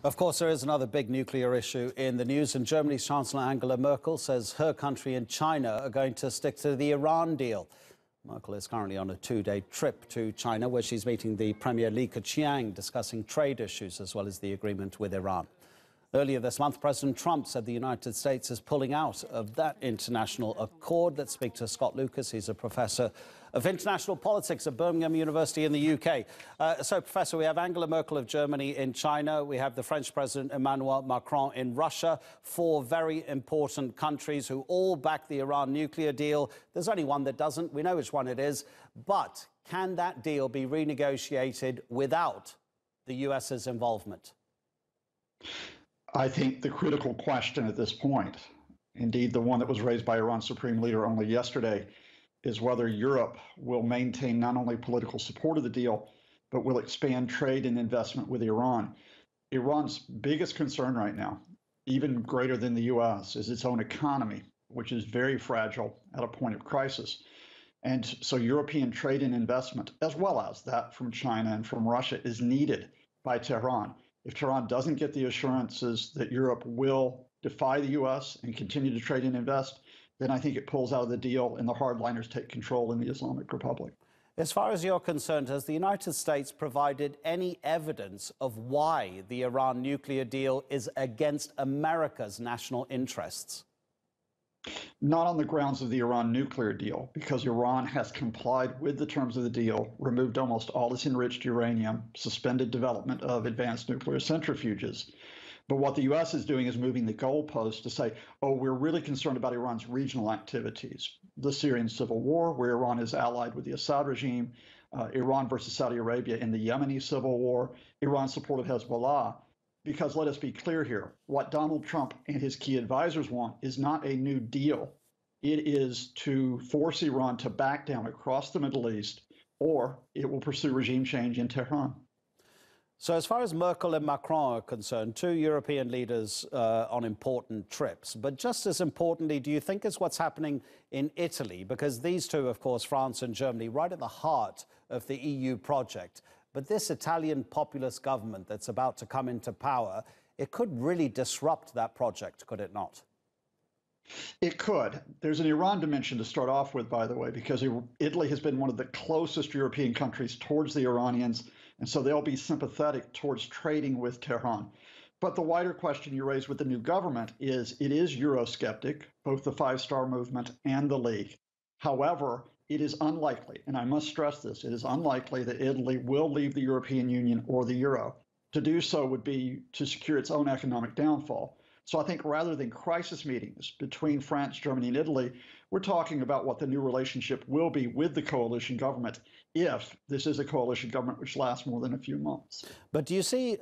Of course, there is another big nuclear issue in the news, and Germany's Chancellor Angela Merkel says her country and China are going to stick to the Iran deal. Merkel is currently on a two-day trip to China, where she's meeting the Premier Merkel China, discussing trade issues as well as the agreement with Iran. Earlier this month, President Trump said the United States is pulling out of that international accord. Let's speak to Scott Lucas. He's a professor of international politics at Birmingham University in the UK. So, Professor, we have Angela Merkel of Germany in China. We have the French President Emmanuel Macron in Russia. Four very important countries who all back the Iran nuclear deal. There's only one that doesn't. We know which one it is. But can that deal be renegotiated without the US's involvement? I think the critical question at this point, indeed the one that was raised by Iran's supreme leader only yesterday, is whether Europe will maintain not only political support of the deal, but will expand trade and investment with Iran. Iran's biggest concern right now, even greater than the US, is its own economy, which is very fragile at a point of crisis. And so European trade and investment, as well as that from China and from Russia, is needed by Tehran. If Tehran doesn't get the assurances that Europe will defy the U.S. and continue to trade and invest, then I think it pulls out of the deal and the hardliners take control in the Islamic Republic. As far as you're concerned, has the United States provided any evidence of why the Iran nuclear deal is against America's national interests? Not on the grounds of the Iran nuclear deal, because Iran has complied with the terms of the deal, removed almost all its enriched uranium, suspended development of advanced nuclear centrifuges. But what the U.S. is doing is moving the goalpost to say, oh, we're really concerned about Iran's regional activities. The Syrian civil war, where Iran is allied with the Assad regime, Iran versus Saudi Arabia in the Yemeni civil war, Iran's support of Hezbollah. Because let us be clear here, what Donald Trump and his key advisors want is not a new deal. It is to force Iran to back down across the Middle East, or it will pursue regime change in Tehran. So as far as Merkel and Macron are concerned, two European leaders on important trips. But just as importantly, do you think is what's happening in Italy? Because these two, of course, France and Germany, right at the heart of the EU project. But this Italian populist government that's about to come into power, it could really disrupt that project, could it not? It could. There's an Iran dimension to start off with, by the way, because Italy has been one of the closest European countries towards the Iranians, and so they'll be sympathetic towards trading with Tehran. But the wider question you raise with the new government is it is Eurosceptic, both the Five-Star Movement and the League. However, it is unlikely, and I must stress this, it is unlikely that Italy will leave the European Union or the euro. To do so would be to secure its own economic downfall. So I think rather than crisis meetings between France, Germany, and Italy, we're talking about what the new relationship will be with the coalition government, if this is a coalition government which lasts more than a few months. But do you see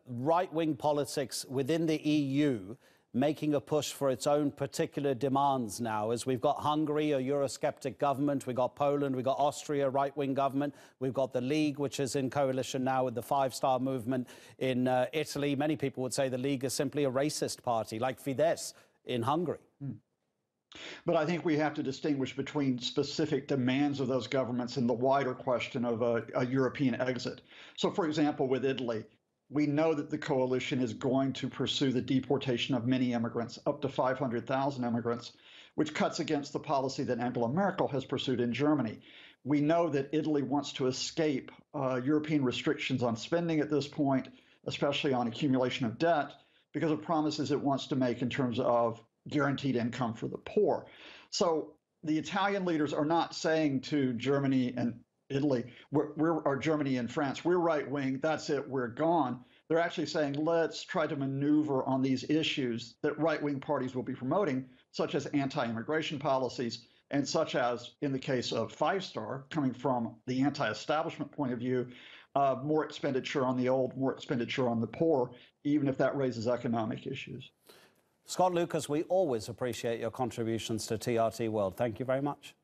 right-wing politics within the EU making a push for its own particular demands now, as we've got Hungary, a Eurosceptic government, we've got Poland, we've got Austria, right-wing government, we've got the League, which is in coalition now with the Five-Star Movement in Italy. Many people would say the League is simply a racist party, like Fidesz in Hungary. But I think we have to distinguish between specific demands of those governments and the wider question of a European exit. So, for example, with Italy, we know that the coalition is going to pursue the deportation of many immigrants, up to 500,000 immigrants, which cuts against the policy that Angela Merkel has pursued in Germany. We know that Italy wants to escape European restrictions on spending at this point, especially on accumulation of debt, because of promises it wants to make in terms of guaranteed income for the poor. So the Italian leaders are not saying to Germany and Italy, or Germany and France, we're right wing, that's it, we're gone. They're actually saying, let's try to maneuver on these issues that right wing parties will be promoting, such as anti-immigration policies, and such as, in the case of Five-Star, coming from the anti-establishment point of view, more expenditure on the old, more expenditure on the poor, even if that raises economic issues. Scott Lucas, we always appreciate your contributions to TRT World. Thank you very much.